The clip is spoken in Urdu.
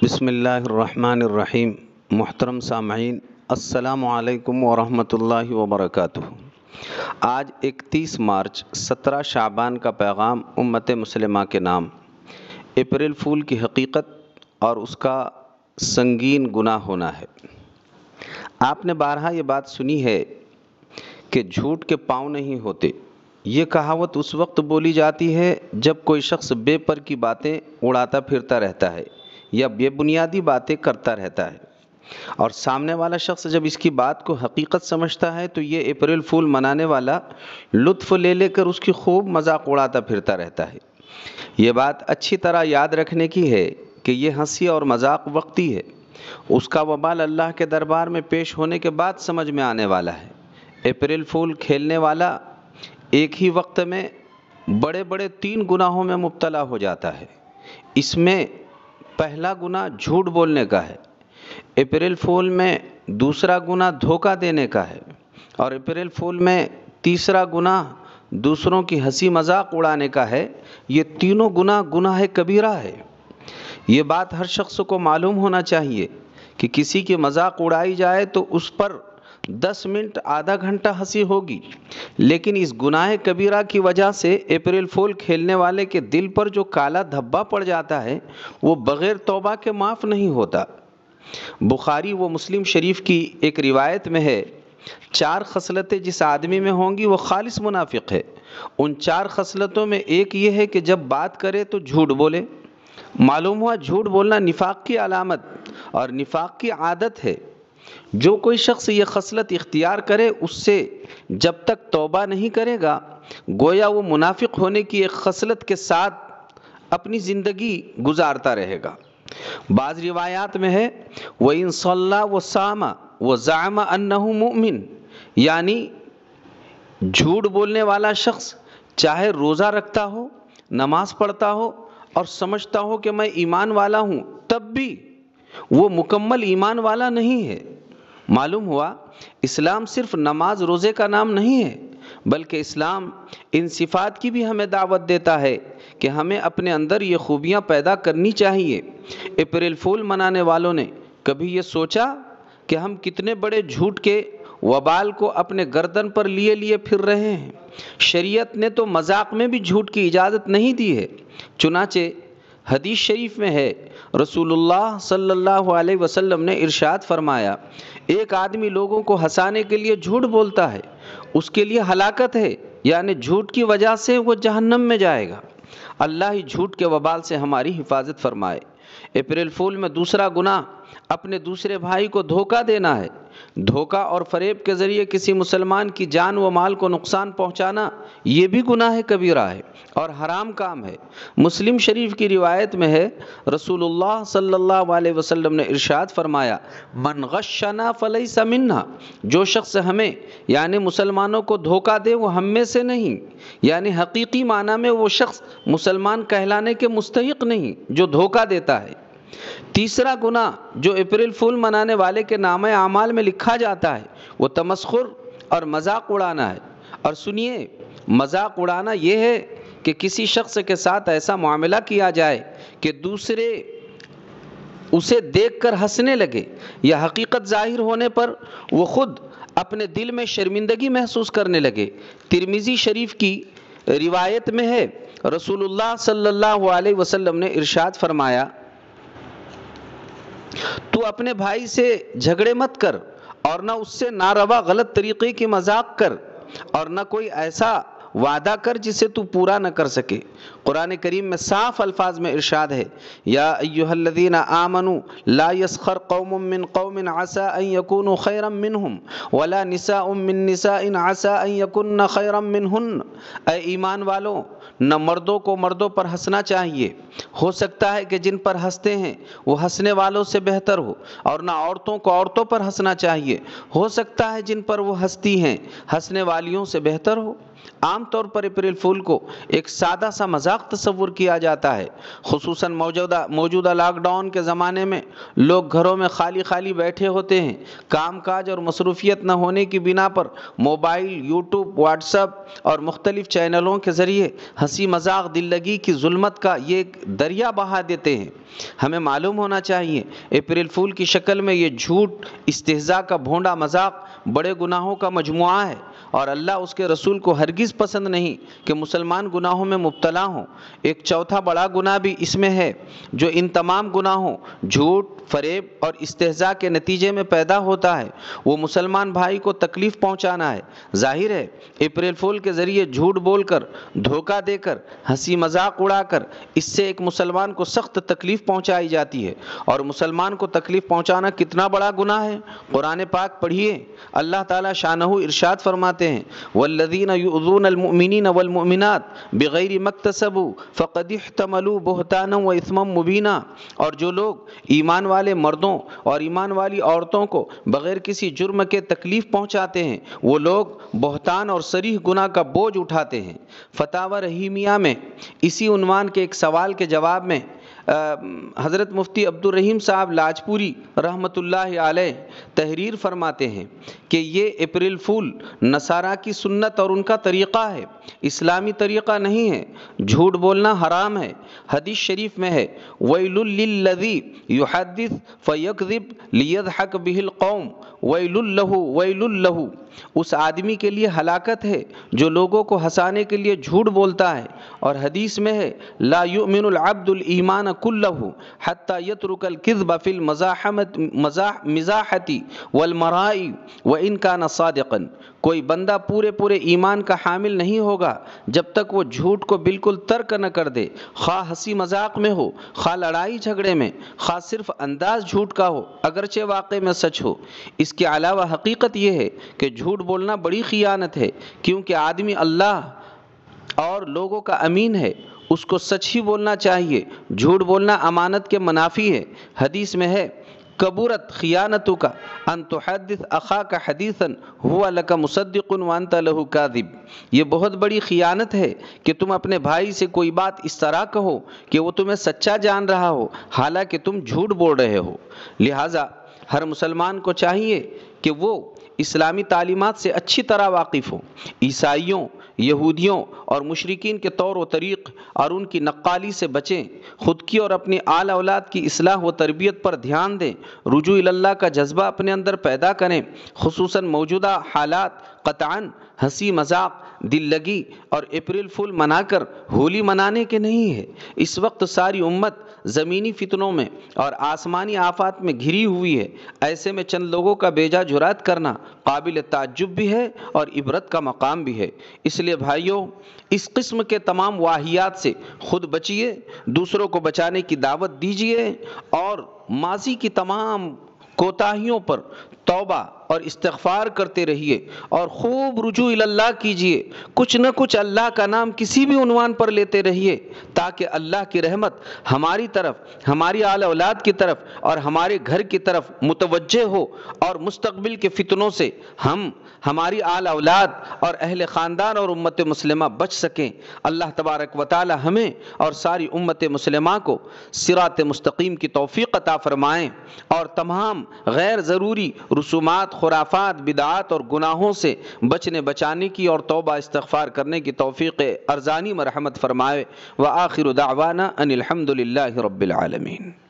بسم اللہ الرحمن الرحیم۔ محترم سامعین، السلام علیکم ورحمۃ اللہ وبرکاتہ۔ آج 31 مارچ 17 شعبان کا پیغام امت مسلمہ کے نام۔ اپریل فول کی حقیقت اور اس کا سنگین گناہ ہونا ہے۔ آپ نے بارہا یہ بات سنی ہے کہ جھوٹ کے پاؤں نہیں ہوتے۔ یہ کہاوت اس وقت بولی جاتی ہے جب کوئی شخص بے پر کی باتیں اڑاتا پھرتا رہتا ہے یا بے بنیادی باتیں کرتا رہتا ہے، اور سامنے والا شخص جب اس کی بات کو حقیقت سمجھتا ہے تو یہ اپریل فول منانے والا لطف لے کر اس کی خوب مذاق اڑاتا پھرتا رہتا ہے۔ یہ بات اچھی طرح یاد رکھنے کی ہے کہ یہ ہنسی اور مذاق وقتی ہے، اس کا وبال اللہ کے دربار میں پیش ہونے کے بعد سمجھ میں آنے والا ہے۔ اپریل فول کھیلنے والا ایک ہی وقت میں بڑے بڑے 3 گناہوں میں مبتلا ہو جاتا ہے۔ اس میں پہلا گناہ جھوٹ بولنے کا ہے، اپریل فول میں دوسرا گناہ دھوکہ دینے کا ہے، اور اپریل فول میں تیسرا گناہ دوسروں کی ہنسی مذاق اڑانے کا ہے۔ یہ تینوں گناہ کبیرہ ہے۔ یہ بات ہر شخص کو معلوم ہونا چاہیے کہ کسی کی مذاق اڑائی جائے تو اس پر 10 منٹ آدھا گھنٹہ ہنسی ہوگی، لیکن اس گناہ کبیرہ کی وجہ سے اپریل فول کھیلنے والے کے دل پر جو کالا دھبا پڑ جاتا ہے وہ بغیر توبہ کے معاف نہیں ہوتا۔ بخاری و مسلم شریف کی ایک روایت میں ہے، 4 خصلتیں جس آدمی میں ہوں گی وہ خالص منافق ہے۔ ان 4 خصلتوں میں ایک یہ ہے کہ جب بات کرے تو جھوٹ بولے۔ معلوم ہوا جھوٹ بولنا نفاق کی علامت اور نفاق کی عادت ہے۔ جو کوئی شخص یہ خصلت اختیار کرے اس سے جب تک توبہ نہیں کرے گا گویا وہ منافق ہونے کی ایک خصلت کے ساتھ اپنی زندگی گزارتا رہے گا۔ بعض روایات میں ہے وَإِن صَلَّى وَصَامَ وَزَعَمَ أَنَّهُ مُؤْمِنٌ، یعنی جھوٹ بولنے والا شخص چاہے روزہ رکھتا ہو، نماز پڑھتا ہو اور سمجھتا ہو کہ میں ایمان والا ہوں، تب بھی وہ مکمل ایمان والا نہیں ہے۔ معلوم ہوا اسلام صرف نماز روزے کا نام نہیں ہے، بلکہ اسلام ان صفات کی بھی ہمیں دعوت دیتا ہے کہ ہمیں اپنے اندر یہ خوبیاں پیدا کرنی چاہیے۔ اپریل فول منانے والوں نے کبھی یہ سوچا کہ ہم کتنے بڑے جھوٹ کے وبال کو اپنے گردن پر لیے پھر رہے ہیں؟ شریعت نے تو مذاق میں بھی جھوٹ کی اجازت نہیں دی ہے۔ چنانچہ حدیث شریف میں ہے، رسول اللہ صلی اللہ علیہ وسلم نے ارشاد فرمایا، ایک آدمی لوگوں کو ہنسانے کے لیے جھوٹ بولتا ہے، اس کے لیے ہلاکت ہے، یعنی جھوٹ کی وجہ سے وہ جہنم میں جائے گا۔ اللہ ہی جھوٹ کے وبال سے ہماری حفاظت فرمائے۔ اپریل فول میں دوسرا گناہ اپنے دوسرے بھائی کو دھوکہ دینا ہے۔ دھوکہ اور فریب کے ذریعے کسی مسلمان کی جان و مال کو نقصان پہنچانا یہ بھی گناہ کبیرہ ہے اور حرام کام ہے۔ مسلم شریف کی روایت میں ہے، رسول اللہ صلی اللہ علیہ وسلم نے ارشاد فرمایا، من غشنا فلیس منا، جو شخص ہمیں یعنی مسلمانوں کو دھوکہ دے وہ ہم میں سے نہیں، یعنی حقیقی معنی میں وہ شخص مسلمان کہلانے کے مستحق نہیں جو دھوکہ دیتا ہے۔ تیسرا گناہ جو اپریل فول منانے والے کے نامہ اعمال میں لکھا جاتا ہے وہ تمسخر اور مذاق اڑانا ہے۔ اور سنیے، مذاق اڑانا یہ ہے کہ کسی شخص کے ساتھ ایسا معاملہ کیا جائے کہ دوسرے اسے دیکھ کر ہنسنے لگے، یا حقیقت ظاہر ہونے پر وہ خود اپنے دل میں شرمندگی محسوس کرنے لگے۔ ترمذی شریف کی روایت میں ہے، رسول اللہ صلی اللہ علیہ وسلم نے ارشاد فرمایا، تو اپنے بھائی سے جھگڑے مت کر اور نہ اس سے ناروا غلط طریقے کی مذاق کر، اور نہ کوئی ایسا وعدہ کر جسے تو پورا نہ کر سکے۔ قرآن کریم میں صاف الفاظ میں ارشاد ہے، یا ایھا الذین آمنوا لا یسخر قوم من قوم عسى ان یکونوا خیرا منہم ولا نساء من نساء عسى ان یکن خیرا منہن۔ اے ایمان والو، نہ مردوں کو مردوں پر ہنسنا چاہیے، ہو سکتا ہے کہ جن پر ہنستے ہیں وہ ہنسنے والوں سے بہتر ہو، اور نہ عورتوں کو عورتوں پر ہنسنا چاہیے، ہو سکتا ہے جن پر وہ ہنستی ہیں ہنسنے والیوں سے بہتر ہو۔ عام طور پر اپریل فول کو ایک سادہ سا مذاق تصور کیا جاتا ہے، خصوصاً موجودہ لاک ڈاؤن کے زمانے میں لوگ گھروں میں خالی بیٹھے ہوتے ہیں، کام کاج اور مصروفیت نہ ہونے کی بنا پر موبائل، یوٹیوب، واٹس ایپ اور مختلف چینلوں کے ذریعے ہنسی مذاق دل لگی کی ظلمت کا یہ ایک دریا بہا دیتے ہیں۔ ہمیں معلوم ہونا چاہیے اپریل فول کی شکل میں یہ جھوٹ، استہزاء کا بھونڈا مذاق بڑے گناہوں کا مجموعہ ہے، اور اللہ اس کے رسول کو ہرگز پسند نہیں کہ مسلمان گناہوں میں مبتلا ہوں۔ ایک چوتھا بڑا گناہ بھی اس میں ہے جو ان تمام گناہوں، جھوٹ، فریب اور استہزاء کے نتیجے میں پیدا ہوتا ہے، وہ مسلمان بھائی کو تکلیف پہنچانا ہے۔ ظاہر ہے اپریل فول کے ذریعے جھوٹ بول کر، دھوکہ دے کر، ہنسی مذاق اڑا کر اس سے ایک مسلمان کو سخت تکلیف پہنچائی جاتی ہے، اور مسلمان کو تکلیف پہنچانا کتنا بڑا گناہ ہے۔ قرآن پاک پڑھیے، اللہ تعالیٰ شانہ ارشاد فرماتے ہیں والذین یؤذون المؤمنین والمؤمنات بغیر ما اکتسبوا فقد احتملوا بہتانا واثما مبینا، اور جو لوگ ایمان والے مردوں اور ایمان والی عورتوں کو بغیر کسی جرم کے تکلیف پہنچاتے ہیں، وہ لوگ بہتان اور صریح گناہ کا بوجھ اٹھاتے ہیں۔ فتاوی رحیمیہ میں اسی عنوان کے ایک سوال کے جواب میں حضرت مفتی عبدالرحیم صاحب لاجپوری رحمۃ اللہ علیہ تحریر فرماتے ہیں کہ یہ اپریل فول نصارہ کی سنت اور ان کا طریقہ ہے، اسلامی طریقہ نہیں ہے۔ جھوٹ بولنا حرام ہے۔ حدیث شریف میں ہے ویل للذی یحدث فیکذب لیضحک بہ القوم ویل لہ ویل لہ، اس آدمی کے لیے ہلاکت ہے جو لوگوں کو ہنسانے کے لیے جھوٹ بولتا ہے، اور حدیث میں ہے لا یؤمن العبد الایمان کلہ حتی یترک الکذب فی المزاحۃ والمراء وان کان صادقا، کوئی بندہ پورے ایمان کا حامل نہیں ہوگا جب تک وہ جھوٹ کو بالکل ترک نہ کر دے، خواہ ہنسی مذاق میں ہو، خواہ لڑائی جھگڑے میں، خواہ صرف انداز جھوٹ کا ہو اگرچہ واقع میں سچ ہو۔ اس کے علاوہ حقیقت یہ ہے کہ جھوٹ بولنا بڑی خیانت ہے، کیونکہ آدمی اللہ اور لوگوں کا امین ہے، اس کو سچ ہی بولنا چاہیے۔ جھوٹ بولنا امانت کے منافی ہے۔ حدیث میں ہے کبرت خیانتک ان تحدث اخاک حدیثا هو لک مصدق وانت له کاذب، یہ بہت بڑی خیانت ہے کہ تم اپنے بھائی سے کوئی بات اس طرح کہو کہ وہ تمہیں سچا جان رہا ہو حالانکہ تم جھوٹ بول رہے ہو۔ لہٰذا ہر مسلمان کو چاہیے کہ وہ اسلامی تعلیمات سے اچھی طرح واقف ہو، عیسائیوں، یہودیوں اور مشرکین کے طور و طریق اور ان کی نقالی سے بچیں، خود کی اور اپنی آل اولاد کی اصلاح و تربیت پر دھیان دیں، رجوع اللہ کا جذبہ اپنے اندر پیدا کریں، خصوصاً موجودہ حالات قطعاً ہنسی مذاق، دل لگی اور اپریل فول منا کر ہولی منانے کے نہیں ہے۔ اس وقت ساری امت زمینی فتنوں میں اور آسمانی آفات میں گھری ہوئی ہے، ایسے میں چند لوگوں کا بیجا جرات کرنا قابل تعجب بھی ہے اور عبرت کا مقام بھی ہے۔ اس لیے بھائیوں، اس قسم کے تمام واہیات سے خود بچیے، دوسروں کو بچانے کی دعوت دیجیے، اور ماضی کی تمام کوتاہیوں پر توبہ اور استغفار کرتے رہیے اور خوب رجوع اللہ کیجیے، کچھ نہ کچھ اللہ کا نام کسی بھی عنوان پر لیتے رہیے تاکہ اللہ کی رحمت ہماری طرف، ہماری آل اولاد کی طرف اور ہمارے گھر کی طرف متوجہ ہو، اور مستقبل کے فتنوں سے ہماری آل اولاد اور اہل خاندان اور امت مسلمہ بچ سکیں۔ اللہ تبارک و تعالی ہمیں اور ساری امت مسلمہ کو صراط مستقیم کی توفیق عطا فرمائیں، اور تمام غیر ضروری رسومات، خرافات، بدعات اور گناہوں سے بچانے کی اور توبہ استغفار کرنے کی توفیق ارزانی مرحمت فرمائے۔ وآخر دعوانا ان الحمد للہ رب العالمین۔